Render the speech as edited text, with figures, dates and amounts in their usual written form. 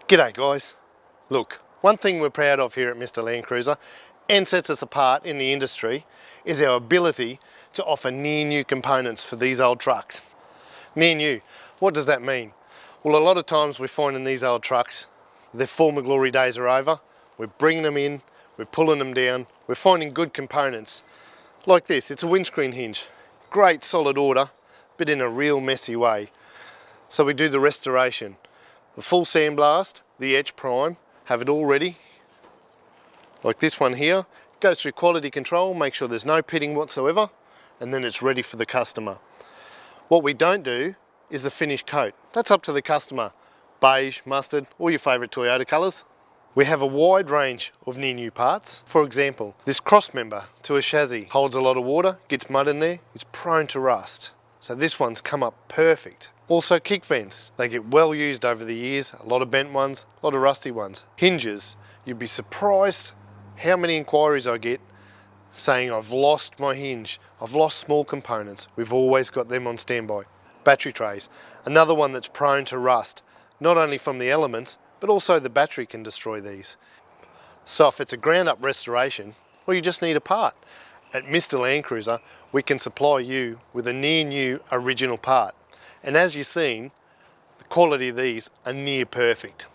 G'day guys. Look, one thing we're proud of here at MrLandcruiser and sets us apart in the industry is our ability to offer near new components for these old trucks. Near new, what does that mean? Well, a lot of times we're finding these old trucks, their former glory days are over, we're bringing them in, we're pulling them down, we're finding good components. Like this, it's a windscreen hinge. Great solid order, but in a real messy way. So we do the restoration. The full sandblast, the edge prime, have it all ready. Like this one here, goes through quality control, make sure there's no pitting whatsoever, and then it's ready for the customer. What we don't do is the finish coat. That's up to the customer. Beige, mustard, or your favourite Toyota colours. We have a wide range of near new parts. For example, this Crossmember to a chassis holds a lot of water, gets mud in there, it's prone to rust. So this one's come up perfect. Also kick vents, they get well used over the years, a lot of bent ones, a lot of rusty ones. Hinges, you'd be surprised how many inquiries I get saying I've lost my hinge, I've lost small components. We've always got them on standby. Battery trays, another one that's prone to rust, not only from the elements, but also the battery can destroy these. So if it's a ground up restoration, or you just need a part, at MrLandcruiser, we can supply you with a near new original part. And as you've seen, the quality of these are near perfect.